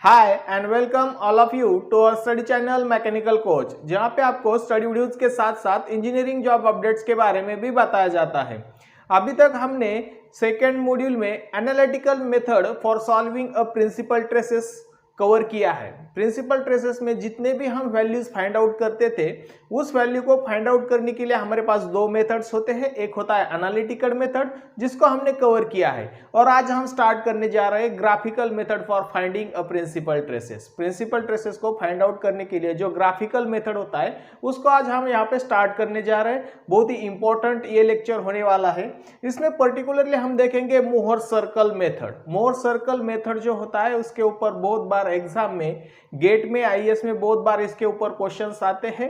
Hi and welcome all of you to our study channel mechanical coach, जहां पे आपको study videos के साथ साथ इंजीनियरिंग जॉब अपडेट्स के बारे में भी बताया जाता है। अभी तक हमने सेकेंड मॉड्यूल में analytical method for solving a principal stresses cover किया है। प्रिंसिपल ट्रेसेस में जितने भी हम वैल्यूज फाइंड आउट करते थे, उस वैल्यू को फाइंड आउट करने के लिए हमारे पास दो मेथड्स होते हैं। एक होता है एनालिटिकल मेथड, जिसको हमने कवर किया है, और आज हम स्टार्ट करने जा रहे हैं graphical method for finding a principal stresses. Principal stresses को फाइंड आउट करने के लिए जो ग्राफिकल मेथड होता है, उसको आज हम यहाँ पे स्टार्ट करने जा रहे हैं। बहुत ही इंपॉर्टेंट ये लेक्चर होने वाला है। इसमें पर्टिकुलरली हम देखेंगे Mohr circle method. Mohr circle method जो होता है, उसके ऊपर बहुत बार एग्जाम में, गेट में, आईएएस में बहुत बार इसके ऊपर क्वेश्चंस आते हैं।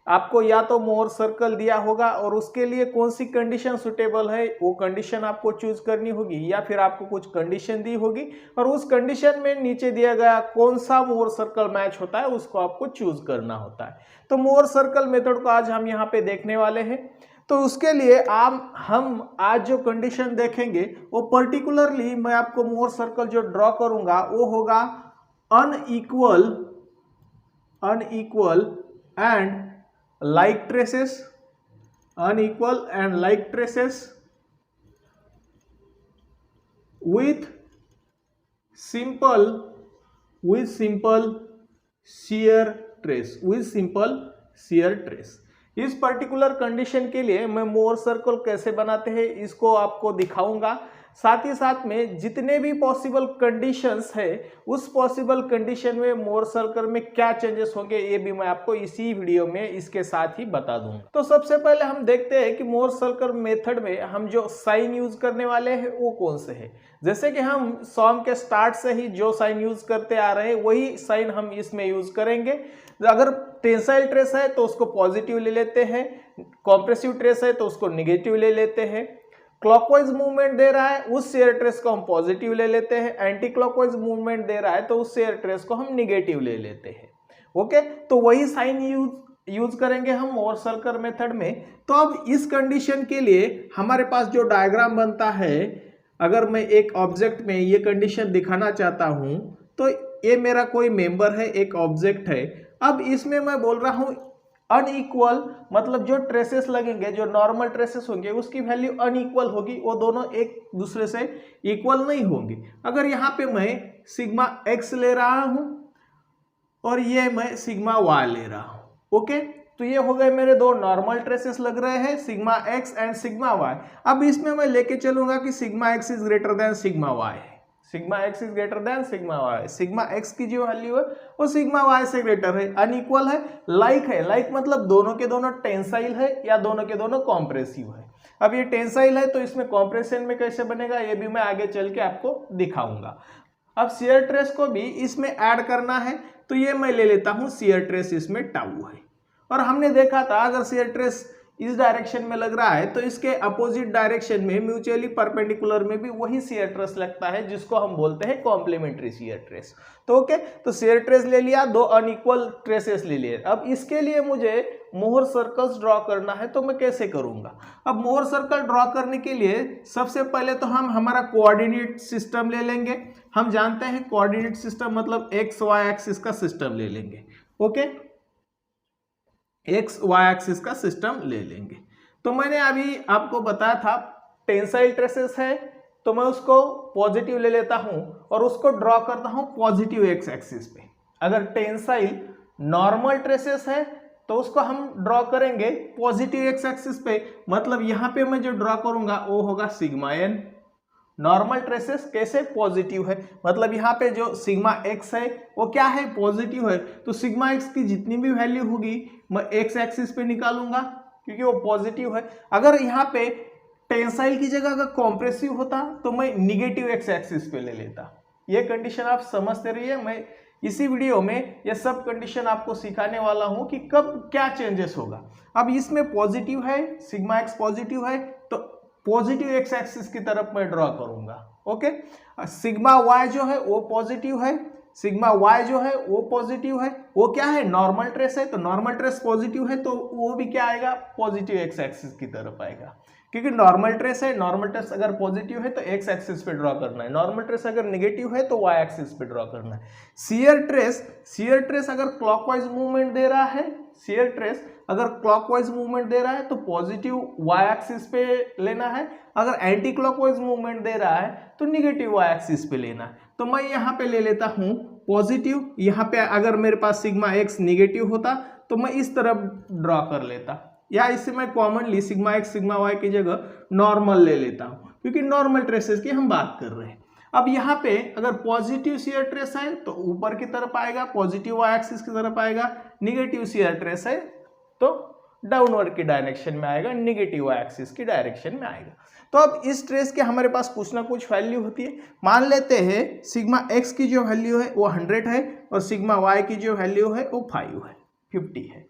आपको या तो मोहर सर्कल दिया होगा और उसके लिए कौन सी कंडीशन सुटेबल है, वो कंडीशन आपको चूज करनी होगी, या फिर आपको कुछ कंडीशन दी होगी और उस कंडीशन में नीचे दिया गया कौन सा मोहर सर्कल मैच होता है, उसको आपको चूज करना होता है। तो मोहर सर्कल मेथड को आज हम यहाँ पे देखने वाले हैं। तो उसके लिए हम आज जो कंडीशन देखेंगे, वो पर्टिकुलरली मैं आपको मोहर सर्कल जो ड्रॉ करूंगा वो होगा unequal and like traces, unequal and like traces with simple shear trace। इस पर्टिकुलर कंडीशन के लिए मैं मोहर सर्कल कैसे बनाते हैं इसको आपको दिखाऊंगा। साथ ही साथ में जितने भी पॉसिबल कंडीशंस है, उस पॉसिबल कंडीशन में मोहर सर्कल में क्या चेंजेस होंगे, ये भी मैं आपको इसी वीडियो में इसके साथ ही बता दूंगा। तो सबसे पहले हम देखते हैं कि मोहर सर्कल मेथड में हम जो साइन यूज करने वाले हैं वो कौन से है। जैसे कि हम सॉम के स्टार्ट से ही जो साइन यूज करते आ रहे हैं, वही साइन हम इसमें यूज करेंगे। अगर टेंसाइल ट्रेस है तो उसको पॉजिटिव ले लेते हैं, कॉम्प्रेसिव ट्रेस है तो उसको निगेटिव ले लेते हैं। क्लॉकवाइज मूवमेंट दे रहा है, उस शेयर ट्रेस को हम पॉजिटिव ले लेते हैं। एंटी क्लॉकवाइज मूवमेंट दे रहा है तो उस शेयर ट्रेस को हम निगेटिव ले लेते हैं। ओके, तो वही साइन यूज करेंगे हम मोहर सर्कल मेथड में। तो अब इस कंडीशन के लिए हमारे पास जो डायग्राम बनता है, अगर मैं एक ऑब्जेक्ट में ये कंडीशन दिखाना चाहता हूं, तो ये मेरा कोई मेंबर है, एक ऑब्जेक्ट है। अब इसमें मैं बोल रहा हूं अनइक्वल, मतलब जो ट्रेसेस लगेंगे, जो नॉर्मल ट्रेसेस होंगे, उसकी वैल्यू अनइक्वल होगी, वो दोनों एक दूसरे से इक्वल नहीं होंगे। अगर यहाँ पे मैं सिग्मा एक्स ले रहा हूं और ये मैं सिग्मा वाई ले रहा हूं, ओके, तो ये हो गए मेरे दो नॉर्मल ट्रेसेस लग रहे हैं, sigma x and sigma Y. अब इसमें मैं लेके चलूंगा कि sigma X is greater than sigma Y, sigma X is greater than sigma Y. Sigma X की जो वैल्यू है वो सिग्मा वाई से ग्रेटर है, अनइक्वल है, लाइक है। लाइक मतलब दोनों के दोनों टेंसाइल है या दोनों के दोनों कॉम्प्रेसिव है। अब ये टेंसाइल है तो इसमें कॉम्प्रेशन में कैसे बनेगा, ये भी मैं आगे चल के आपको दिखाऊंगा। अब शेयर ट्रेस को भी इसमें ऐड करना है, तो ये मैं ले लेता हूं शेयर ट्रेस, इसमें टाउ है। और हमने देखा था अगर शेयर ट्रेस इस डायरेक्शन में लग रहा है तो इसके अपोजिट डायरेक्शन में म्यूचुअली परपेंडिकुलर में भी वही शेयर ट्रेस लगता है, जिसको हम बोलते हैं कॉम्प्लीमेंट्री शेयर ट्रेस। तो ओके, तो शेयर ट्रेस ले लिया, दो अनइक्वल ट्रेसेस ले लिए। अब इसके लिए मुझे मोहर सर्कल्स ड्रॉ करना है, तो मैं कैसे करूंगा। अब मोहर सर्कल ड्रॉ करने के लिए सबसे पहले तो हम हमारा कोऑर्डिनेट सिस्टम ले लेंगे। हम जानते हैं कोऑर्डिनेट सिस्टम मतलब एक्स वाई एक्सिस का सिस्टम ले लेंगे। ओके, एक्स वाई एक्सिस का सिस्टम ले लेंगे। तो मैंने अभी आपको बताया था टेंसाइल ट्रेसेस है तो मैं उसको पॉजिटिव ले लेता हूं और उसको ड्रॉ करता हूं पॉजिटिव एक्स एक्सिस पे। अगर टेंसाइल नॉर्मल ट्रेसेस है तो उसको हम ड्रॉ करेंगे पॉजिटिव एक्स एक्सिस पे, मतलब यहां पे मैं जो ड्रॉ करूंगा वो होगा सिग्मा एन। नॉर्मल ट्रेसेस कैसे, पॉजिटिव है, मतलब यहाँ पे जो सिग्मा एक्स है वो क्या है, पॉजिटिव है। तो सिग्मा एक्स की जितनी भी वैल्यू होगी मैं एक्स एक्सिस पे निकालूंगा क्योंकि वो पॉजिटिव है। अगर यहाँ पे टेंसाइल की जगह अगर कॉम्प्रेसिव होता तो मैं निगेटिव एक्स एक्सिस पे ले लेता। ये कंडीशन आप समझते रहिए, मैं इसी वीडियो में ये सब कंडीशन आपको सिखाने वाला हूं कि कब क्या चेंजेस होगा। अब इसमें पॉजिटिव है, सिग्मा एक्स पॉजिटिव है, तो पॉजिटिव एक्स एक्सिस की तरफ मैं ड्रॉ करूंगा। ओके, सिग्मा वाई जो है वो पॉजिटिव है, सिग्मा वाई जो है वो पॉजिटिव है, वो क्या है, नॉर्मल ट्रेस है, तो नॉर्मल ट्रेस पॉजिटिव है तो वो भी क्या आएगा, पॉजिटिव एक्स एक्सिस की तरफ आएगा। क्योंकि नॉर्मल ट्रेस है, नॉर्मल ट्रेस अगर पॉजिटिव है तो एक्स एक्सिस पे ड्रॉ करना है, नॉर्मल ट्रेस अगर नेगेटिव है तो वाई एक्सिस पे ड्रॉ करना है। शियर ट्रेस अगर क्लॉकवाइज मूवमेंट दे रहा है, शियर ट्रेस अगर क्लॉकवाइज मूवमेंट दे रहा है तो पॉजिटिव वाई एक्सिस पे लेना है, अगर एंटी क्लॉकवाइज मूवमेंट दे रहा है तो निगेटिव वाई एक्सिस पे लेना है। तो मैं यहाँ पे ले लेता हूँ पॉजिटिव, यहाँ पे अगर मेरे पास सिग्मा एक्स निगेटिव होता तो मैं इस तरफ ड्रॉ कर लेता, या इससे मैं commonly sigma X sigma Y की जगह नॉर्मल ले लेता हूँ, क्योंकि नॉर्मल ट्रेसेस की हम बात कर रहे हैं। अब यहाँ पे अगर पॉजिटिव शियर ट्रेस है तो ऊपर की तरफ आएगा, पॉजिटिव वाई एक्सिस की तरफ आएगा, निगेटिव शियर ट्रेस है तो डाउनवर्ड की डायरेक्शन में आएगा, निगेटिव वाई एक्सिस की डायरेक्शन में आएगा। तो अब इस ट्रेस के हमारे पास कुछ ना कुछ वैल्यू होती है। मान लेते हैं सिग्मा एक्स की जो वैल्यू है वो 100 है और सिग्मा वाई की जो वैल्यू है वो 5 है, 50 है।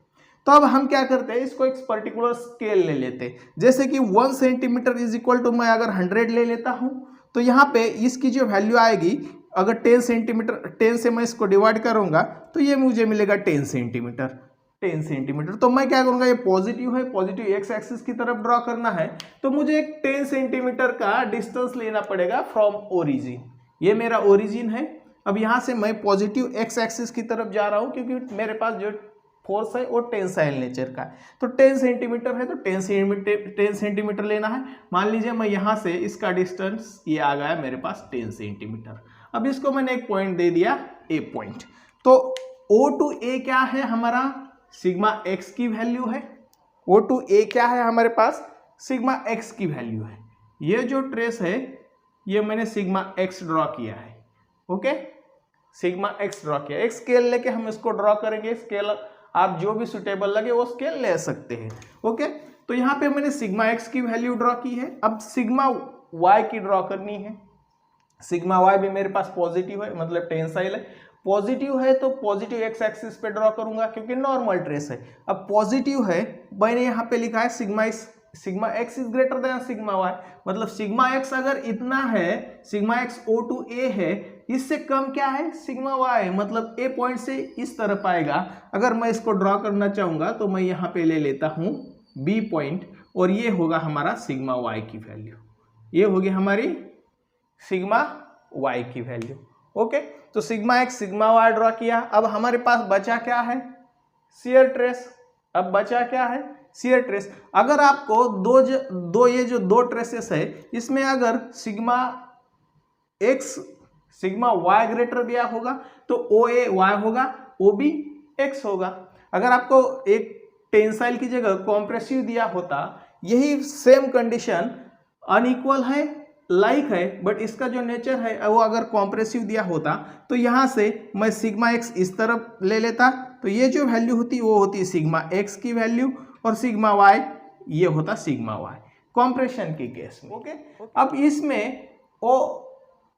तो अब हम क्या करते हैं, इसको एक पर्टिकुलर स्केल ले लेते हैं, जैसे कि 1 सेंटीमीटर इज इक्वल टू मैं अगर 100 ले लेता हूं तो यहाँ पे इसकी जो वैल्यू आएगी, अगर 10 सेंटीमीटर 10 से मैं इसको डिवाइड करूंगा तो ये मुझे मिलेगा 10 सेंटीमीटर। तो मैं क्या करूंगा, ये पॉजिटिव है, पॉजिटिव एक्स एक्सिस की तरफ ड्रॉ करना है तो मुझे एक 10 सेंटीमीटर का डिस्टेंस लेना पड़ेगा फ्रॉम ओरिजिन। ये मेरा ओरिजिन है। अब यहाँ से मैं पॉजिटिव एक्स एक्सिस की तरफ जा रहा हूँ क्योंकि मेरे पास जो फोर्स है वो टेंसाइल नेचर का है। तो 10 सेंटीमीटर है तो 10 सेंटीमीटर लेना है। मान लीजिए मैं यहाँ से इसका डिस्टेंस ये आ गया मेरे पास 10 सेंटीमीटर। अब इसको मैंने एक पॉइंट दे दिया ए पॉइंट। तो O टू ए क्या है हमारा, सिग्मा एक्स की वैल्यू है। O टू ए क्या है हमारे पास, सिग्मा एक्स की वैल्यू है। ये जो ट्रेस है ये मैंने सिग्मा एक्स ड्रॉ किया है। ओके, सिग्मा एक्स ड्रॉ किया, एक स्केल लेके हम इसको ड्रॉ करेंगे। स्केल आप जो भी सुटेबल लगे वो स्केल ले सकते हैं। ओके, तो यहाँ पे मैंने सिग्मा एक्स की वैल्यू ड्रॉ की है। अब सिग्मा वाई की ड्रॉ करनी है। सिग्मा वाई भी मेरे पास पॉजिटिव है, मतलब टेंसाइल है। पॉजिटिव है तो पॉजिटिव एक्स एक्सिस पे ड्रॉ करूंगा क्योंकि नॉर्मल ट्रेस है। अब पॉजिटिव है, मैंने यहाँ पे लिखा है sigma X is greater than sigma Y, मतलब सिग्मा एक्स अगर इतना है, sigma X O to A है, इससे कम क्या है सिग्मा वाई, मतलब ए पॉइंट से इस तरफ आएगा। अगर मैं इसको ड्रॉ करना चाहूंगा तो मैं यहाँ पे ले लेता हूँ बी पॉइंट और ये होगा हमारा सिग्मा वाई की वैल्यू, ये होगी हमारी सिग्मा वाई की वैल्यू। ओके, तो sigma X sigma Y draw किया। अब हमारे पास बचा क्या है, शियर ट्रेस। अब बचा क्या है, शियर ट्रेस। अगर आपको ये जो दो ट्रेसेस है इसमें अगर sigma X sigma Y greater दिया होगा तो ओ ए वाई होगा, ओ बी एक्स होगा। अगर आपको एक टेंसाइल की जगह कॉम्प्रेसिव दिया होता, यही सेम कंडीशन अनइक्वल है, लाइक है, बट इसका जो नेचर है वो अगर कॉम्प्रेसिव दिया होता तो यहाँ से मैं सिग्मा एक्स इस तरफ ले लेता, तो ये जो वैल्यू होती वो होती सिग्मा एक्स की वैल्यू और सिग्मा वाई ये होता सिग्मा वाई कॉम्प्रेशन के केस में। ओके, अब इसमें ओ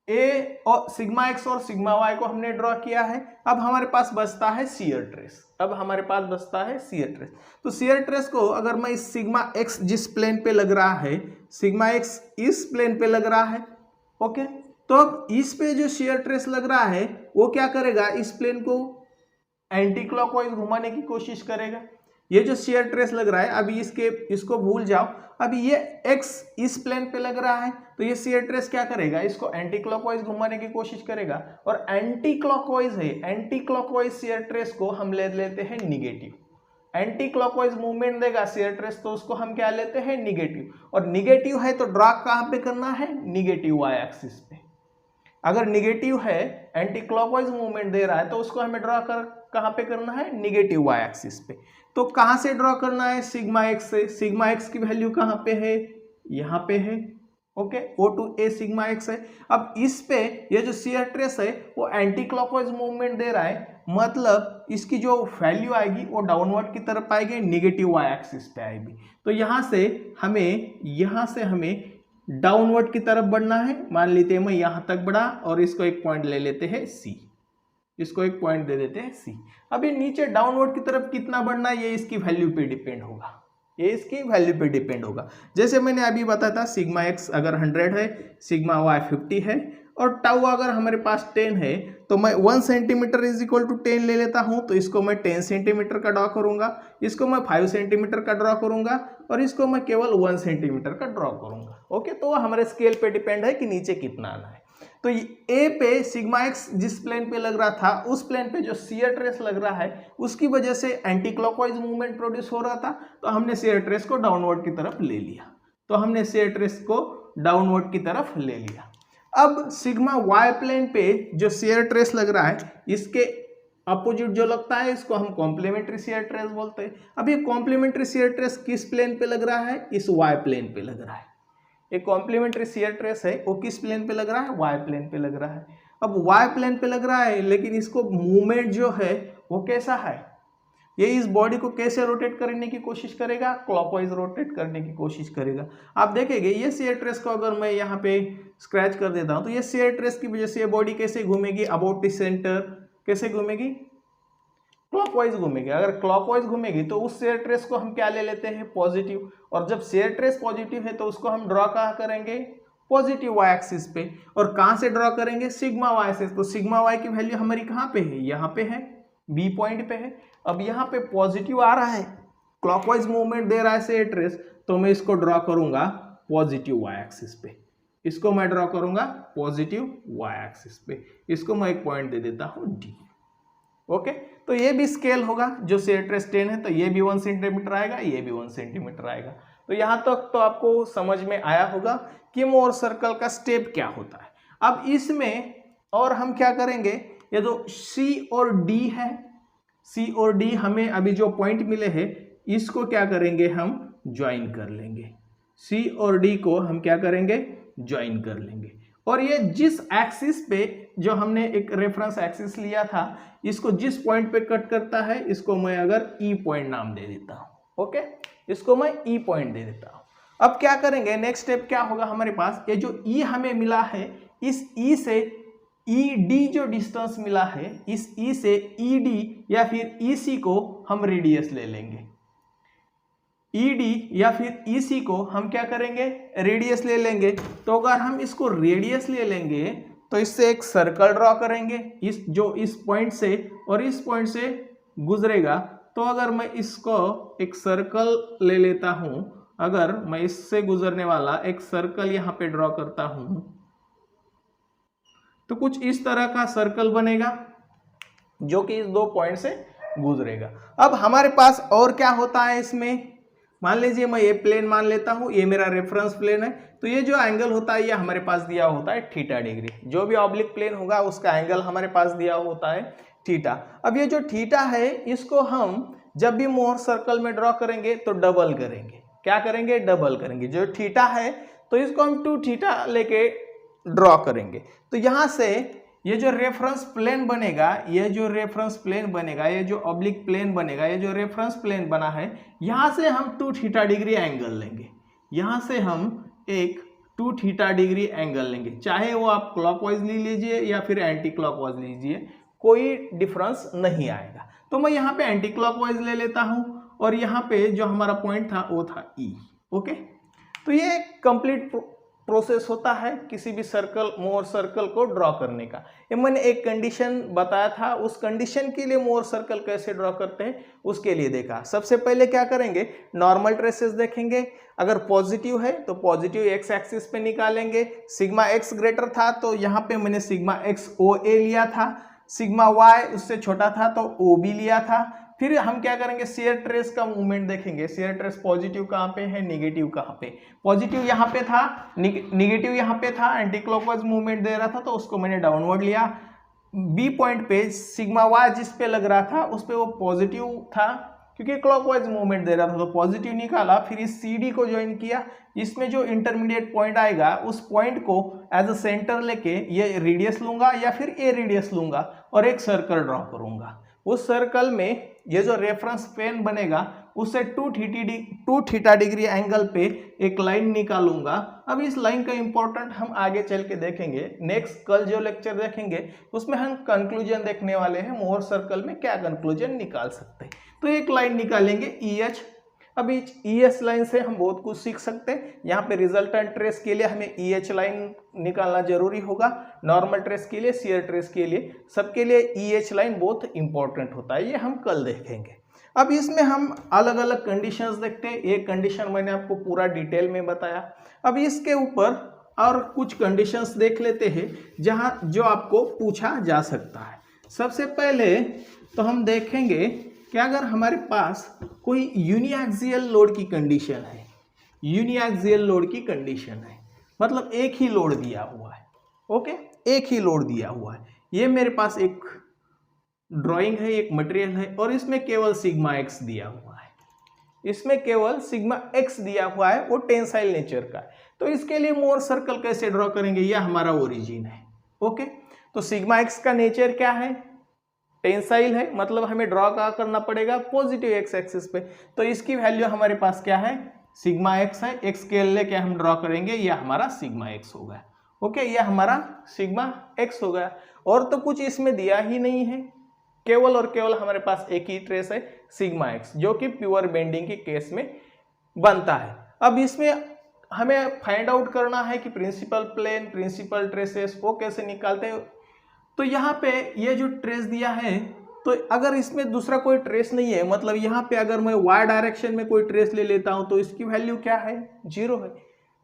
ए और सिग्मा एक्स और सिग्मा वाई को हमने ड्रॉ किया है। अब हमारे पास बचता है शियर ट्रेस। अब हमारे पास बचता है शियर ट्रेस। तो शियर ट्रेस को अगर मैं इस सिग्मा एक्स जिस प्लेन पे लग रहा है, सिग्मा एक्स इस प्लेन पे लग रहा है, ओके, तो अब इस पे जो शियर ट्रेस लग रहा है वो क्या करेगा, इस प्लेन को एंटी क्लॉकवाइज घुमाने की कोशिश करेगा। ये जो शियर ट्रेस लग रहा है, अभी इसको भूल जाओ, अभी ये x इस प्लेन पे लग रहा है तो ये शियर ट्रेस क्या करेगा, इसको एंटी क्लॉकवाइज घुमाने की कोशिश करेगा और एंटी क्लॉकवाइज है, एंटी क्लॉकवाइज शियर ट्रेस को हम ले लेते हैं निगेटिव। एंटी क्लॉकवाइज मूवमेंट देगा शियर ट्रेस तो उसको हम क्या लेते हैं निगेटिव, और निगेटिव है तो ड्रॉ कहाँ पे करना है, निगेटिव वाई एक्सिस पे। अगर निगेटिव है, एंटी क्लॉकवाइज मूवमेंट दे रहा है तो उसको हमें ड्रॉ कहाँ पे करना है, निगेटिव वाई एक्सिस पे। तो कहाँ से ड्रॉ करना है, सिग्मा एक्स से। सिग्मा एक्स की वैल्यू कहाँ पे है, यहाँ पे है। Okay, O to A sigma X है। अब इस पे ये जो शियर ट्रेस है वो एंटी क्लॉकवाइज मूवमेंट दे रहा है, मतलब इसकी जो वैल्यू आएगी वो डाउनवर्ड की तरफ आएगी, निगेटिव वाई एक्सिस पे आएगी। तो यहाँ से हमें डाउनवर्ड की तरफ बढ़ना है। मान लेते हैं मैं यहाँ तक बढ़ा और इसको एक पॉइंट ले लेते हैं C, इसको एक पॉइंट दे देते हैं C। अभी नीचे डाउनवर्ड की तरफ कितना बढ़ना है ये इसकी वैल्यू पे डिपेंड होगा, ये इसकी वैल्यू पे डिपेंड होगा। जैसे मैंने अभी बताया था, सिग्मा एक्स अगर 100 है, सिग्मा वाई 50 है और टाउ अगर हमारे पास 10 है तो मैं 1 सेंटीमीटर इज इक्वल टू 10 ले लेता हूं, तो इसको मैं 10 सेंटीमीटर का ड्रॉ करूंगा, इसको मैं 5 सेंटीमीटर का ड्रॉ करूंगा और इसको मैं केवल 1 सेंटीमीटर का ड्रॉ करूंगा। ओके, तो हमारे स्केल पे डिपेंड है कि नीचे कितना आना है। तो ए पे सिग्मा एक्स जिस प्लेन पे लग रहा था उस प्लेन पे जो शियर ट्रेस लग रहा है उसकी वजह से एंटी क्लॉकवाइज मूवमेंट प्रोड्यूस हो रहा था, तो हमने शियर ट्रेस को डाउनवर्ड की तरफ ले लिया। तो हमने शियर ट्रेस को डाउनवर्ड की तरफ ले लिया। अब सिग्मा वाई प्लेन पे जो शियर ट्रेस लग रहा है इसके अपोजिट जो लगता है इसको हम कॉम्प्लीमेंट्री शियर ट्रेस बोलते हैं। अब ये कॉम्प्लीमेंट्री शियर ट्रेस किस प्लेन पे लग रहा है? इस वाई प्लेन पे लग रहा है। एक कॉम्प्लीमेंट्री शियर ट्रेस है वो किस प्लेन पे लग रहा है? वाई प्लेन पे लग रहा है। अब वाई प्लेन पे लग रहा है लेकिन इसको मूवमेंट जो है वो कैसा है? ये इस बॉडी को कैसे रोटेट करने की कोशिश करेगा? क्लॉकवाइज रोटेट करने की कोशिश करेगा। आप देखेंगे ये शियर ट्रेस को अगर मैं यहाँ पे स्क्रैच कर देता हूँ तो ये शियर ट्रेस की वजह से ये बॉडी कैसे घूमेगी? अबाउट द सेंटर कैसे घूमेगी? क्लॉकवाइज घूमेगी। अगर क्लॉकवाइज घूमेगी तो उस शेयर ट्रेस को हम क्या ले लेते हैं? पॉजिटिव। और जब शेयर ट्रेस पॉजिटिव है तो उसको हम ड्रॉ कहाँ करेंगे? पॉजिटिव वाई एक्सिस पे। और कहाँ से ड्रॉ करेंगे? सिग्मा वाई से। तो सिग्मा वाई की वैल्यू हमारी कहाँ पे है? यहाँ पे है, बी पॉइंट पे है। अब यहाँ पे पॉजिटिव आ रहा है, क्लॉकवाइज मूवमेंट दे रहा है शेयर ट्रेस, तो मैं इसको ड्रॉ करूंगा पॉजिटिव वाई एक्सिस पे। इसको मैं ड्रॉ करूंगा पॉजिटिव वाई एक्सिस पे। इसको मैं एक पॉइंट दे देता हूँ डी। ओके, तो ये भी स्केल होगा। जो शेयर ट्रेस 10 है तो ये भी 1 सेंटीमीटर आएगा, ये भी 1 सेंटीमीटर आएगा। तो यहाँ तक तो आपको समझ में आया होगा कि मोर सर्कल का स्टेप क्या होता है। अब इसमें और हम क्या करेंगे? ये जो सी और डी है, सी और डी हमें अभी जो पॉइंट मिले हैं इसको क्या करेंगे? हम ज्वाइन कर लेंगे। सी और डी को हम क्या करेंगे? ज्वाइन कर लेंगे। और ये जिस एक्सिस पे जो हमने एक रेफरेंस एक्सिस लिया था इसको जिस पॉइंट पे कट करता है इसको मैं अगर ई पॉइंट नाम दे देता हूँ। ओके, इसको मैं ई पॉइंट दे देता हूँ। अब क्या करेंगे? नेक्स्ट स्टेप क्या होगा हमारे पास? ये जो ई हमें मिला है इस ई से ई डी जो डिस्टेंस मिला है इस ई से ई डी या फिर ई सी को हम रेडियस ले लेंगे। ई डी या फिर ई सी को हम क्या करेंगे? रेडियस ले लेंगे। तो अगर हम इसको रेडियस ले लेंगे तो इससे एक सर्कल ड्रॉ करेंगे इस पॉइंट से और इस पॉइंट से गुजरेगा। तो अगर मैं इसको एक सर्कल ले लेता हूं, अगर मैं इससे गुजरने वाला एक सर्कल यहां पे ड्रॉ करता हूं तो कुछ इस तरह का सर्कल बनेगा जो कि इस दो पॉइंट से गुजरेगा। अब हमारे पास और क्या होता है इसमें? मान लीजिए मैं ये प्लेन मान लेता हूं, ये मेरा रेफरेंस प्लेन है। तो ये जो एंगल होता है ये हमारे पास दिया होता है थीटा डिग्री। जो भी ऑब्लिक प्लेन होगा उसका एंगल हमारे पास दिया होता है थीटा। अब ये जो थीटा है इसको हम जब भी मोहर सर्कल में ड्रॉ करेंगे तो डबल करेंगे। क्या करेंगे? डबल करेंगे। जो थीटा है तो इसको हम 2 थीटा लेके ड्रॉ करेंगे। तो यहां से ये जो रेफरेंस प्लेन बनेगा, ये जो रेफरेंस प्लेन बनेगा, ये जो ऑब्लिक प्लेन बनेगा, ये जो रेफरेंस प्लेन बना है यहां से हम 2 थीटा डिग्री एंगल लेंगे। यहां से हम एक 2 थीटा डिग्री एंगल लेंगे, चाहे वो आप क्लॉकवाइज ले लीजिए या फिर एंटी क्लॉकवाइज लीजिए, कोई डिफरेंस नहीं आएगा। तो मैं यहाँ पे एंटी क्लॉकवाइज ले लेता हूँ और यहाँ पे जो हमारा पॉइंट था वो था ई। ओके, तो ये कंप्लीट प्रोसेस होता है किसी भी सर्कल मोर सर्कल को ड्रॉ करने का। ये मैंने एक कंडीशन बताया था, उस कंडीशन के लिए मोर सर्कल कैसे ड्रॉ करते हैं उसके लिए देखा। सबसे पहले क्या करेंगे? नॉर्मल ट्रेसेस देखेंगे। अगर पॉजिटिव है तो पॉजिटिव एक्स एक्सिस पे निकालेंगे। सिग्मा एक्स ग्रेटर था तो यहाँ पे मैंने सिग्मा एक्स ओ ए लिया था, सिग्मा वाई उससे छोटा था तो ओ बी लिया था। फिर हम क्या करेंगे? शेयर ट्रेस का मूवमेंट देखेंगे। शेयर ट्रेस पॉजिटिव कहाँ पे है, नेगेटिव कहाँ पे? पॉजिटिव यहाँ पे था, नेगेटिव यहाँ पे था, एंटी क्लॉकवाइज मूवमेंट दे रहा था तो उसको मैंने डाउनवर्ड लिया। बी पॉइंट पे सिग्मा वाई जिस पे लग रहा था उस पे वो पॉजिटिव था क्योंकि क्लॉकवाइज मूवमेंट दे रहा था तो पॉजिटिव निकाला। फिर इस सी डी को ज्वाइन किया। इसमें जो इंटरमीडिएट पॉइंट आएगा उस पॉइंट को एज अ सेंटर लेके ये रेडियस लूंगा या फिर ए रेडियस लूंगा और एक सर्कल ड्रॉ करूंगा। उस सर्कल में ये जो रेफरेंस प्लेन बनेगा उससे 2 थीटा डिग्री एंगल पे एक लाइन निकालूंगा। अब इस लाइन का इंपॉर्टेंट हम आगे चल के देखेंगे। नेक्स्ट कल जो लेक्चर देखेंगे उसमें हम कंक्लूजन देखने वाले हैं, मोहर सर्कल में क्या कंक्लूजन निकाल सकते हैं। तो एक लाइन निकालेंगे ई एच। अब इस ES लाइन से हम बहुत कुछ सीख सकते हैं। यहाँ पे रिजल्टेंट ट्रेस के लिए हमें EH लाइन निकालना जरूरी होगा, नॉर्मल ट्रेस के लिए, शियर ट्रेस के लिए, सबके लिए EH लाइन बहुत इंपॉर्टेंट होता है, ये हम कल देखेंगे। अब इसमें हम अलग अलग कंडीशंस देखते हैं। एक कंडीशन मैंने आपको पूरा डिटेल में बताया। अब इसके ऊपर और कुछ कंडीशंस देख लेते हैं जहाँ जो आपको पूछा जा सकता है। सबसे पहले तो हम देखेंगे कि अगर हमारे पास कोई यूनिएक्सियल लोड की कंडीशन है, यूनिएक्सियल लोड की कंडीशन है, मतलब एक ही लोड दिया हुआ है, ओके, एक ही लोड दिया हुआ है। ये मेरे पास एक ड्राइंग है, एक मटेरियल है और इसमें केवल सिग्मा एक्स दिया हुआ है, इसमें केवल सिग्मा एक्स दिया हुआ है, वो टेंसाइल नेचर का है। तो इसके लिए मोर सर्कल कैसे ड्रॉ करेंगे, यह हमारा ओरिजिन है, ओके। तो सिग्मा एक्स का नेचर क्या है, टेंसाइल है, मतलब हमें ड्रॉ कहाँ करना पड़ेगा, पॉजिटिव एक्स एक्सिस पे। तो इसकी वैल्यू हमारे पास क्या है, सिग्मा एक्स है, एक्स के लेके हम ड्रॉ करेंगे, यह हमारा सिग्मा एक्स हो गया, ओके, यह हमारा सिग्मा एक्स हो गया। और तो कुछ इसमें दिया ही नहीं है, केवल और केवल हमारे पास एक ही ट्रेस है, सिग्मा एक्स, जो कि प्योर बेंडिंग के केस में बनता है। अब इसमें हमें फाइंड आउट करना है कि प्रिंसिपल प्लेन, प्रिंसिपल ट्रेसेस वो कैसे निकालते हैं। तो यहाँ पे ये जो ट्रेस दिया है, तो अगर इसमें दूसरा कोई ट्रेस नहीं है, मतलब यहाँ पे अगर मैं y डायरेक्शन में कोई ट्रेस ले लेता हूँ तो इसकी वैल्यू क्या है, 0 है।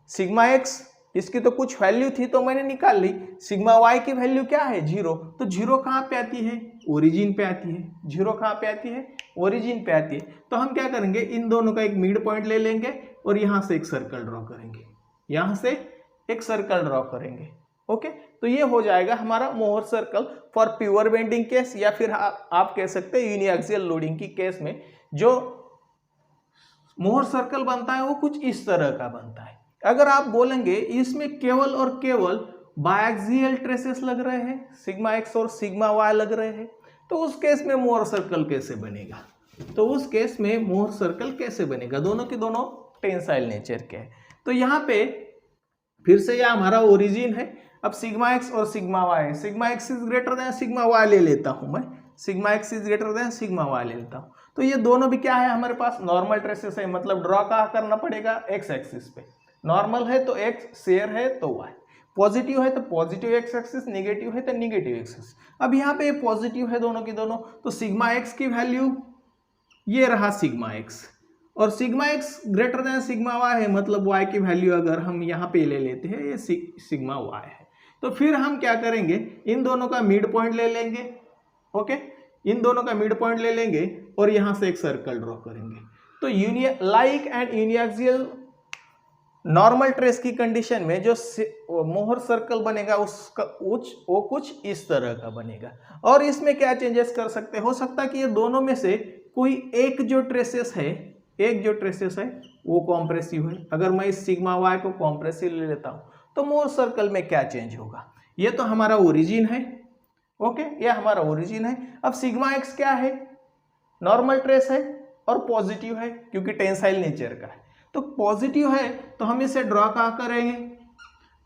सिग्मा एक्स, इसकी तो कुछ वैल्यू थी तो मैंने निकाल ली, सिग्मा y की वैल्यू क्या है, 0। तो 0 कहाँ पे आती है, ओरिजिन पे आती है। 0 कहाँ पे आती है, ओरिजिन पे आती है। तो हम क्या करेंगे, इन दोनों का एक मिड पॉइंट ले लेंगे और यहाँ से एक सर्कल ड्रॉ करेंगे, यहाँ से एक सर्कल ड्रॉ करेंगे, ओके। तो ये हो जाएगा हमारा Mohr circle for pure bending case, या फिर आप कह सकते हैं यूनिएक्सियल लोडिंग की केस में जो मोहर सर्कल बनता है वो कुछ इस तरह का बनता है। अगर आप बोलेंगे इसमें केवल और केवल बायएक्सियल ट्रेसेस लग रहे हैं, सिग्मा एक्स और सिग्मा वाई लग रहे हैं, तो उस केस में मोहर सर्कल कैसे बनेगा, तो उस केस में मोहर सर्कल कैसे बनेगा, दोनों के दोनों टेंसाइल नेचर के हैं। तो यहाँ पे फिर से यह हमारा ओरिजिन है। अब सिग्मा एक्स और sigma Y, sigma X is greater than sigma Y ले लेता हूं मैं, sigma X is greater than sigma Y ले लेता हूं। तो ये दोनों भी क्या है, हमारे पास नॉर्मल ट्रेसेस है, मतलब ड्रॉ कहाँ करना पड़ेगा, एक्स एक्सिस पे। नॉर्मल है तो एक्स, शेयर है तो वाई, पॉजिटिव है तो पॉजिटिव एक्स एक्सिस, निगेटिव है तो निगेटिव एक्सिस। अब यहाँ पे पॉजिटिव है दोनों की दोनों, तो सिग्मा एक्स की वैल्यू ये रहा सिग्मा एक्स, और sigma X greater than sigma Y है, मतलब वाई की वैल्यू अगर हम यहाँ पे ले लेते हैं, ये सिग्मा वाई है। तो फिर हम क्या करेंगे, इन दोनों का मिड पॉइंट ले लेंगे, ओके, इन दोनों का मिड पॉइंट ले लेंगे और यहाँ से एक सर्कल ड्रॉ करेंगे। तो like and uniaxial normal trace की कंडीशन में जो मोहर सर्कल बनेगा उसका वो कुछ इस तरह का बनेगा। और इसमें क्या चेंजेस कर सकते, हो सकता है कि ये दोनों में से कोई एक जो ट्रेसेस है, एक जो ट्रेसेस है वो कॉम्प्रेसिव है। अगर मैं इस सिग्मा वाई को कॉम्प्रेसिव ले लेता हूँ तो मोहर सर्कल में क्या चेंज होगा, ये तो हमारा ओरिजिन है, ओके, ये हमारा ओरिजिन है। अब सिग्मा एक्स क्या है, नॉर्मल ट्रेस है और पॉजिटिव है क्योंकि टेंसाइल नेचर का है। तो पॉजिटिव है तो हम इसे ड्रॉ कहाँ करेंगे,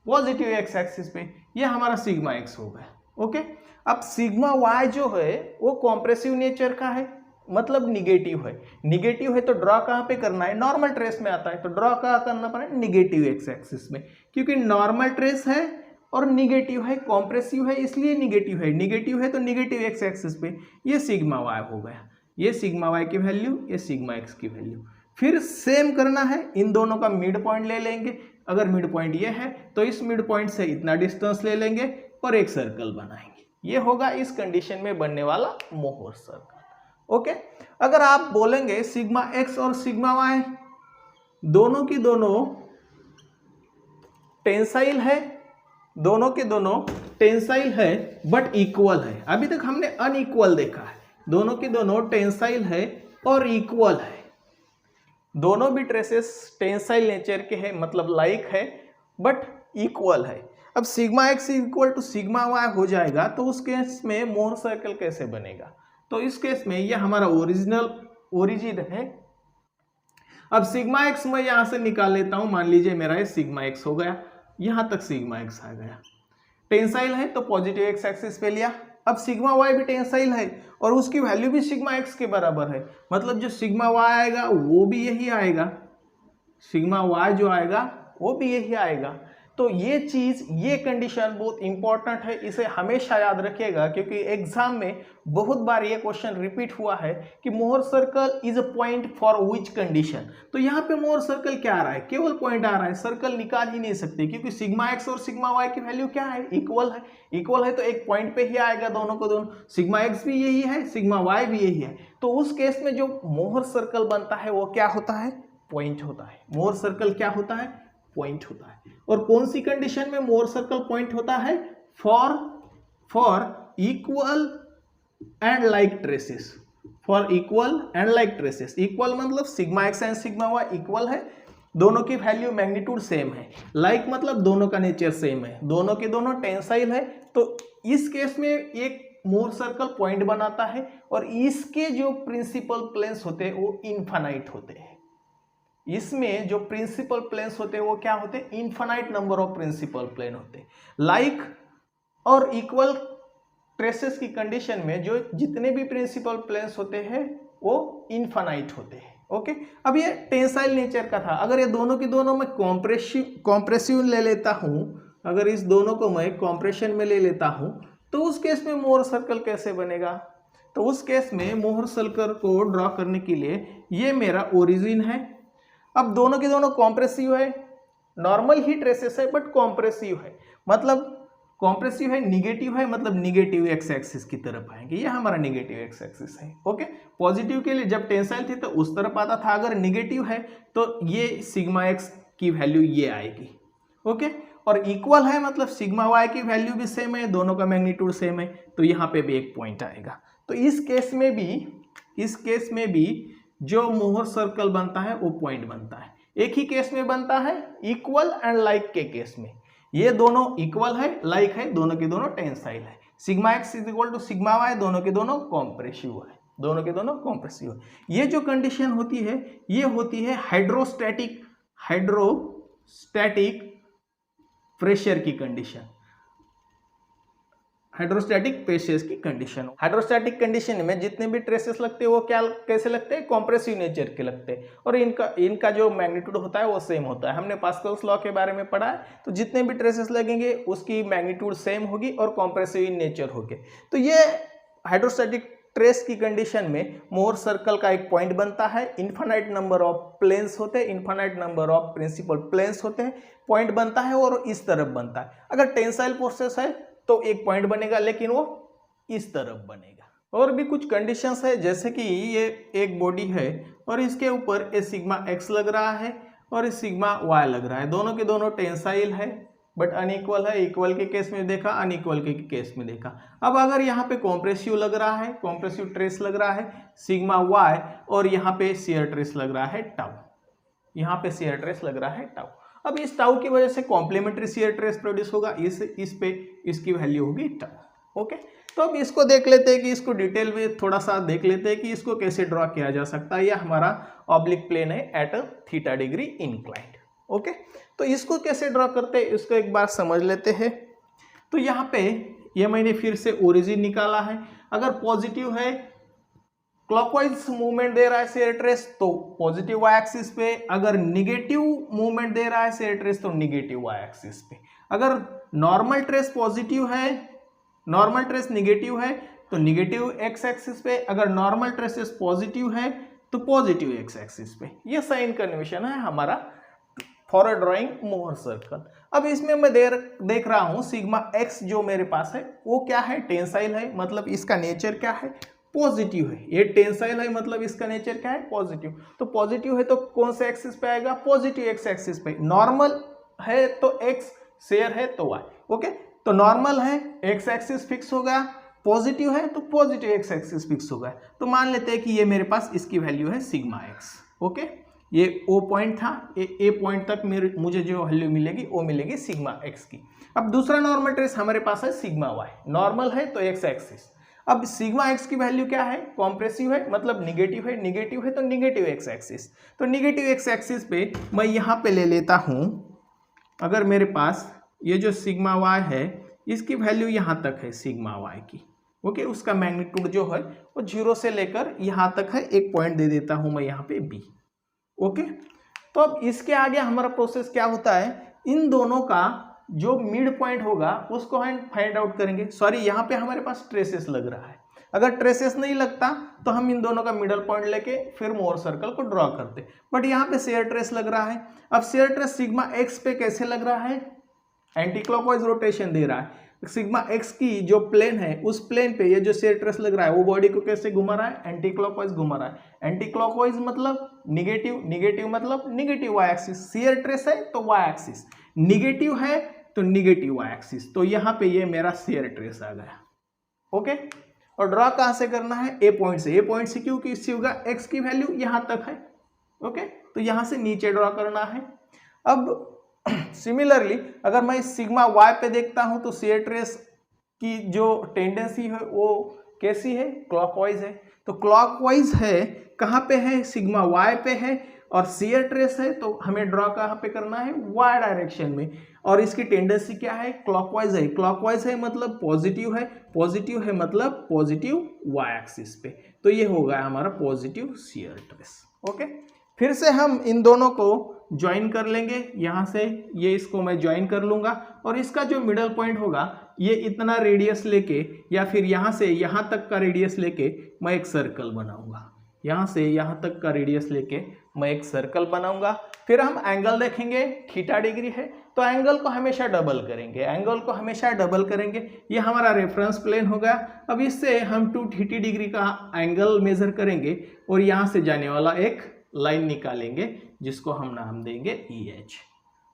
पॉजिटिव एक्स एक्सिस पे, ये हमारा सिग्मा एक्स हो गया, ओके। अब सिग्मा वाई जो है वो कॉम्प्रेसिव नेचर का है, मतलब निगेटिव है। निगेटिव है तो ड्रॉ कहाँ पे करना है, नॉर्मल ट्रेस में आता है, तो ड्रॉ कहाँ करना पड़ेगा, निगेटिव एक्स एक्सिस में, क्योंकि नॉर्मल ट्रेस है और निगेटिव है, कॉम्प्रेसिव है इसलिए निगेटिव है, निगेटिव है तो निगेटिव एक्स एक्सिस पे, ये सिग्मा वाई हो गया, ये सिग्मा वाई की वैल्यू, ये सिग्मा एक्स की वैल्यू। फिर सेम करना है, इन दोनों का मिड पॉइंट ले लेंगे, अगर मिड पॉइंट ये है तो इस मिड पॉइंट से इतना डिस्टेंस ले लेंगे और एक सर्कल बनाएंगे, ये होगा इस कंडीशन में बनने वाला मोहर सर्कल, ओके। अगर आप बोलेंगे सिग्मा एक्स और सिग्मा वाई दोनों की दोनों टेंसाइल है, दोनों के दोनों टेंसाइल है बट इक्वल है, अभी तक हमने अनइक्वल देखा है, दोनों की दोनों टेंसाइल है और इक्वल है, दोनों भी ट्रेसेस टेंसाइल नेचर के हैं, मतलब लाइक है बट इक्वल है। अब sigma X equal to sigma Y हो जाएगा तो उस केस में मोहर सर्कल कैसे बनेगा, तो इस केस में ये हमारा ओरिजिन है। अब सिग्मा एक्स मैं यहां से निकाल लेता हूं, मान लीजिए मेरा ये सिग्मा एक्स हो गया, यहां तक सिग्मा एक्स आ गया, टेंसाइल है तो पॉजिटिव एक्स एक्सिस पे लिया। अब सिग्मा वाई भी टेंसाइल है और उसकी वैल्यू भी सिग्मा एक्स के बराबर है, मतलब जो सिग्मा वाई आएगा वो भी यही आएगा, सिग्मा वाई जो आएगा वो भी यही आएगा। तो ये चीज, ये कंडीशन बहुत इंपॉर्टेंट है, इसे हमेशा याद रखिएगा क्योंकि एग्जाम में बहुत बार ये क्वेश्चन रिपीट हुआ है कि Mohr circle is a point for which condition. तो यहाँ पे मोहर सर्कल क्या आ रहा है, केवल पॉइंट आ रहा है, सर्कल निकाल ही नहीं सकते क्योंकि सिग्मा एक्स और सिग्मा वाई की वैल्यू क्या है, इक्वल है। इक्वल है तो एक पॉइंट पे ही आएगा दोनों को दोनों, सिग्मा एक्स भी यही है, सिग्मा वाई भी यही है। तो उस केस में जो मोहर सर्कल बनता है वो क्या होता है, पॉइंट होता है। मोहर सर्कल क्या होता है, पॉइंट होता है। और कौन सी कंडीशन में मोहर सर्कल पॉइंट होता है, for equal and like traces, for equal and like traces. Equal मतलब sigma x and sigma y equal है, दोनों की वैल्यू मैग्नीट्यूड सेम है। लाइक मतलब दोनों का नेचर सेम है, दोनों के दोनों टेंसाइल है। तो इस केस में एक मोहर सर्कल पॉइंट बनाता है और इसके जो प्रिंसिपल प्लेन्स होते हैं वो इनफाइनाइट होते हैं। इसमें जो प्रिंसिपल प्लेन्स होते हैं वो क्या होते हैं, infinite number of principal plane होते हैं। लाइक और इक्वल ट्रेसेस की कंडीशन में जो जितने भी प्रिंसिपल प्लेन्स होते हैं वो इनफाइनाइट होते हैं। ओके, अब ये टेंसाइल नेचर का था। अगर ये दोनों की दोनों मैं कॉम्प्रेसिव ले लेता हूं, अगर इस दोनों को मैं कॉम्प्रेशन में ले लेता हूं तो उस केस में मोहर सर्कल कैसे बनेगा। तो उस केस में मोहर सर्कल को ड्रॉ करने के लिए ये मेरा ओरिजिन है। अब दोनों के दोनों कॉम्प्रेसिव है, नॉर्मल ही ट्रेसेस है बट कॉम्प्रेसिव है, मतलब कॉम्प्रेसिव है, निगेटिव है, मतलब निगेटिव एक्स एक्सिस की तरफ आएंगे। ये हमारा निगेटिव एक्स एक्सिस है। ओके, पॉजिटिव के लिए जब टेंसाइल थी तो उस तरफ आता था, अगर निगेटिव है तो ये सिग्मा एक्स की वैल्यू ये आएगी। ओके, और इक्वल है मतलब सिग्मा वाई की वैल्यू भी सेम है, दोनों का मैग्नीट्यूड सेम है, तो यहाँ पे भी एक पॉइंट आएगा। तो इस केस में भी जो मोहर सर्कल बनता है वो पॉइंट बनता है। एक ही केस में बनता है, इक्वल एंड लाइक के केस में। ये दोनों इक्वल है, लाइक है, दोनों के दोनों टेंसाइल है। Sigma X is equal to sigma Y, दोनों के दोनों कॉम्प्रेसिव है, दोनों के दोनों कॉम्प्रेसिव है। ये जो कंडीशन होती है ये होती है हाइड्रोस्टैटिक प्रेशर की कंडीशन, हाइड्रोस्टैटिक प्रेशर की कंडीशन। हाइड्रोस्टैटिक कंडीशन में जितने भी ट्रेसेस लगते हैं वो क्या कैसे लगते हैं, कॉम्प्रेसिव नेचर के लगते हैं, और इनका जो मैग्नीट्यूड होता है वो सेम होता है। हमने पास्कल्स लॉ के बारे में पढ़ा है, तो जितने भी ट्रेसेस लगेंगे उसकी मैग्नीट्यूड सेम होगी और कॉम्प्रेसिव इन नेचर होगी। तो ये हाइड्रोस्टैटिक ट्रेस की कंडीशन में मोहर सर्कल का एक पॉइंट बनता है, इनफाइनाइट नंबर ऑफ प्लेन्स होते हैं, infinite number of principal planes होते हैं, पॉइंट बनता है और इस तरफ बनता है। अगर टेंसाइल प्रोसेस है तो एक पॉइंट बनेगा लेकिन वो इस तरफ बनेगा। और भी कुछ कंडीशंस है, जैसे कि ये एक बॉडी है और इसके ऊपर ए सिग्मा एक्स लग रहा है और ए सिग्मा वाई लग रहा है, दोनों के दोनों टेंसाइल है बट अनइक्वल है। इक्वल के केस में देखा, अनइक्वल के केस में देखा। अब अगर यहाँ पे कॉम्प्रेसिव लग रहा है, कॉम्प्रेसिव ट्रेस लग रहा है सिग्मा वाई, और यहाँ पे शियर ट्रेस लग रहा है टाउ, यहाँ पे शियर ट्रेस लग रहा है टाउ। अब इस टाउ की वजह से कॉम्प्लीमेंट्री शियर ट्रेस प्रोड्यूस होगा, इस पे इसकी वैल्यू होगी टाउ। ओके, तो अब इसको देख लेते हैं कि इसको डिटेल में थोड़ा सा देख लेते हैं कि इसको कैसे ड्रॉ किया जा सकता है। यह हमारा ऑब्लिक प्लेन है at a theta degree inclined. Okay, तो इसको कैसे ड्रॉ करते हैं इसको एक बार समझ लेते हैं। तो यहाँ पे ये मैंने फिर से ओरिजिन निकाला है। अगर पॉजिटिव है, क्लॉकवाइज मूवमेंट दे रहा है शेयर ट्रेस तो पॉजिटिव वाई एक्सिस पे, अगर निगेटिव मूवमेंट दे रहा है शेयर ट्रेस तो निगेटिव वाई एक्सिस पे। अगर नॉर्मल ट्रेस पॉजिटिव है, नॉर्मल ट्रेस निगेटिव है तो निगेटिव एक्स एक्सिस पे, अगर नॉर्मल ट्रेसेस पॉजिटिव है तो पॉजिटिव एक्स एक्सिस पे। ये साइन कन्वेंशन है हमारा फॉर ड्रॉइंग मोहर सर्कल। अब इसमें मैं देख रहा हूं सिग्मा एक्स जो मेरे पास है वो क्या है, टेंसाइल है, मतलब इसका नेचर क्या है, पॉजिटिव है। ये टेंसाइल है मतलब इसका नेचर क्या है, पॉजिटिव। तो पॉजिटिव है तो कौन से एक्सिस पे आएगा, पॉजिटिव एक्स एक्सिस पे। नॉर्मल है तो एक्स, शेयर है तो वाई। ओके, तो नॉर्मल है एक्स एक्सिस फिक्स होगा, पॉजिटिव है तो पॉजिटिव एक्स एक्सिस फिक्स होगा। तो मान लेते हैं कि ये मेरे पास इसकी वैल्यू है सिग्मा एक्स। ओके, ये ओ पॉइंट था, ए पॉइंट तक मुझे जो वैल्यू मिलेगी वो मिलेगी सिग्मा एक्स की। अब दूसरा नॉर्मल ट्रेस हमारे पास है सिग्मा वाई, नॉर्मल है तो एक्स एक्सिस। अब सिग्मा एक्स की वैल्यू क्या है, कॉम्प्रेसिव है मतलब निगेटिव है, निगेटिव है तो निगेटिव एक्स एक्सिस। तो निगेटिव एक्स एक्सिस पे मैं यहाँ पे ले लेता हूँ, अगर मेरे पास ये जो सिग्मा वाई है इसकी वैल्यू यहाँ तक है सिग्मा वाई की। ओके, उसका मैग्नीट्यूड जो है वो 0 से लेकर यहाँ तक है, एक पॉइंट दे देता हूँ मैं यहाँ पे बी। ओके, तो अब इसके आगे हमारा प्रोसेस क्या होता है, इन दोनों का जो मिड पॉइंट होगा उसको हम फाइंड आउट करेंगे। सॉरी, यहाँ पे हमारे पास ट्रेसेस लग रहा है, अगर ट्रेसेस नहीं लगता तो हम इन दोनों का मिडल पॉइंट लेके फिर मोर सर्कल को ड्रॉ करते, बट यहाँ पे शेयर ट्रेस लग रहा है। अब शेयर ट्रेस सिग्मा एक्स पे कैसे लग रहा है, एंटी क्लॉकवाइज रोटेशन दे रहा है। सिग्मा एक्स की जो प्लेन है उस प्लेन पे ये जो शेयर ट्रेस लग रहा है वो बॉडी को कैसे घुमा रहा है, एंटी क्लॉकवाइज घुमा रहा है। एंटी क्लॉकवाइज मतलब निगेटिव, निगेटिव मतलब negative Y axis, shear stress है तो वाई एक्सिस, निगेटिव है तो निगेटिव वाई एक्सिस, तो यहाँ पे ये मेरा शेयर ट्रेस आ गया। ओके, और ड्रॉ कहाँ से करना है, ए पॉइंट से। ए पॉइंट से क्योंकि इससे होगा एक्स की वैल्यू यहाँ तक है। ओके, तो यहाँ से नीचे ड्रॉ करना है। अब सिमिलरली अगर मैं सिग्मा वाई पे देखता हूं तो शेयर ट्रेस की जो टेंडेंसी है वो कैसी है, क्लॉकवाइज है। तो क्लॉकवाइज है, कहाँ पे है, सिग्मा वाई पे है, और शेयर ट्रेस है तो हमें ड्रॉ कहाँ पे करना है, वाई डायरेक्शन में, और इसकी टेंडेंसी क्या है, क्लॉकवाइज है। क्लॉकवाइज है मतलब पॉजिटिव है, पॉजिटिव है मतलब पॉजिटिव वाई एक्सिस पे, तो ये होगा हमारा पॉजिटिव शेयर ट्रेस। ओके, फिर से हम इन दोनों को ज्वाइन कर लेंगे, यहाँ से ये इसको मैं ज्वाइन कर लूँगा, और इसका जो मिडल पॉइंट होगा ये इतना रेडियस लेके या फिर यहाँ से यहाँ तक का रेडियस लेके मैं एक सर्कल बनाऊँगा। यहाँ से यहाँ तक का रेडियस लेके मैं एक सर्कल बनाऊँगा। फिर हम एंगल देखेंगे, थीटा डिग्री है तो एंगल को हमेशा डबल करेंगे, एंगल को हमेशा डबल करेंगे। ये हमारा रेफरेंस प्लेन हो गया। अब इससे हम 230 डिग्री का एंगल मेजर करेंगे और यहाँ से जाने वाला एक लाइन निकालेंगे जिसको हम नाम देंगे EH।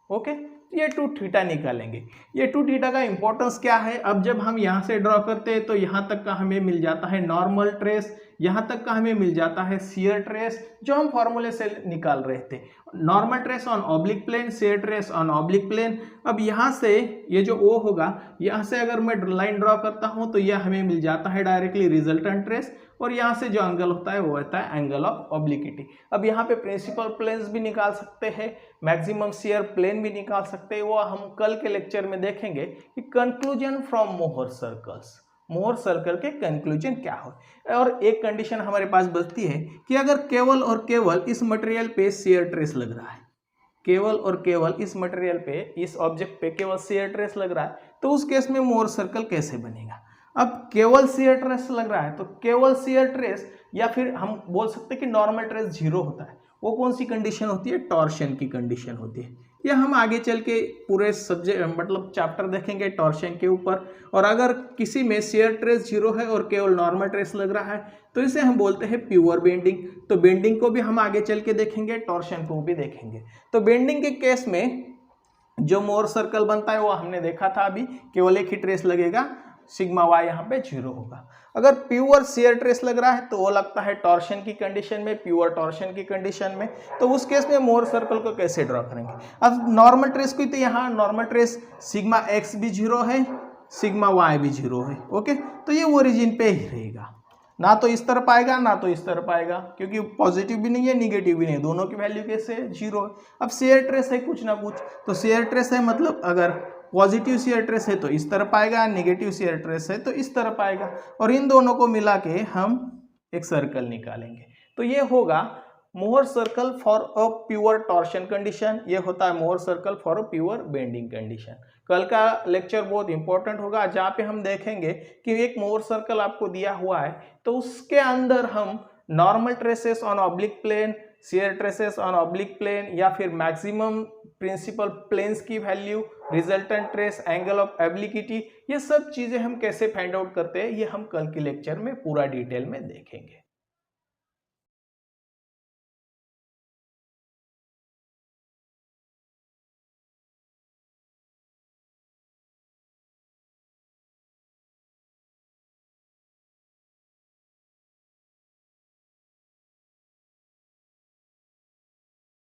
ओके, ये 2 थीटा निकालेंगे। ये 2 थीटा का इंपॉर्टेंस क्या है, अब जब हम यहाँ से ड्रॉ करते हैं तो यहाँ तक का हमें मिल जाता है नॉर्मल ट्रेस, यहाँ तक का हमें मिल जाता है शेयर ट्रेस, जो हम फॉर्मूले से निकाल रहे थे। Normal stress on oblique plane, shear stress on oblique plane. अब यहाँ से ये जो O होगा, यहाँ से अगर मैं लाइन ड्रॉ करता हूँ तो यह हमें मिल जाता है डायरेक्टली रिजल्टेंट ट्रेस, और यहाँ से जो एंगल होता है वो होता है एंगल ऑफ ऑब्लिकिटी। अब यहाँ पे प्रिंसिपल प्लेन्स भी निकाल सकते हैं, मैक्सिमम शेयर प्लेन भी निकाल सकते हैं, वो हम कल के लेक्चर में देखेंगे कि कंक्लूजन फ्रॉम मोहर सर्कल्स, मोहर सर्कल के कंक्लूजन क्या हो। और एक कंडीशन हमारे पास बचती है कि अगर केवल और केवल इस मटेरियल पे शेयर ट्रेस लग रहा है, केवल और केवल इस मटेरियल पे, इस ऑब्जेक्ट पे केवल शेयर ट्रेस लग रहा है, तो उस केस में मोहर सर्कल कैसे बनेगा। अब केवल शेयर ट्रेस लग रहा है तो केवल शेयर ट्रेस, या फिर हम बोल सकते हैं कि नॉर्मल ट्रेस 0 होता है, वो कौन सी कंडीशन होती है, टॉर्शन की कंडीशन होती है। या हम आगे चल के पूरे सब्जेक्ट मतलब चैप्टर देखेंगे टॉर्शन के ऊपर। और अगर किसी में शेयर ट्रेस 0 है और केवल नॉर्मल ट्रेस लग रहा है तो इसे हम बोलते हैं प्योर बेंडिंग। तो बेंडिंग को भी हम आगे चल के देखेंगे, टॉर्शन को भी देखेंगे। तो बेंडिंग के केस में जो मोहर सर्कल बनता है वो हमने देखा था अभी, केवल एक ही ट्रेस लगेगा, सिग्मा वाई यहाँ पे 0 होगा। अगर प्योर शेयर ट्रेस लग रहा है तो वो लगता है टॉर्शन की कंडीशन में, प्योर टॉर्शन की कंडीशन में। तो उस केस में मोहर सर्कल को कैसे ड्रॉ करेंगे। अब नॉर्मल ट्रेस की, तो यहाँ नॉर्मल ट्रेस सिग्मा एक्स भी 0 है, सिग्मा वाई भी 0 है। ओके, तो ये ओरिजिन पे ही रहेगा, ना तो इस तरफ आएगा ना तो इस तरफ आएगा, क्योंकि पॉजिटिव भी नहीं है निगेटिव भी नहीं है, दोनों की वैल्यू कैसे 0 है। अब शेयर ट्रेस है कुछ ना कुछ, तो शेयर ट्रेस है मतलब अगर पॉजिटिव शेयर ट्रेस है तो इस तरफ आएगा, नेगेटिव शेयर ट्रेस है तो इस तरफ आएगा, और इन दोनों को मिला के हम एक सर्कल निकालेंगे। तो ये होगा Mohr circle for a pure torsion condition, ये होता है Mohr circle for a pure bending condition. कल का लेक्चर बहुत इंपॉर्टेंट होगा जहाँ पे हम देखेंगे कि एक मोहर सर्कल आपको दिया हुआ है तो उसके अंदर हम normal stresses on oblique plane, shear stresses on oblique plane, या फिर मैक्सिमम प्रिंसिपल प्लेन्स की value, resultant stress, angle of obliquity, ये सब चीज़ें हम कैसे फाइंड आउट करते हैं ये हम कल के लेक्चर में पूरा डिटेल में देखेंगे।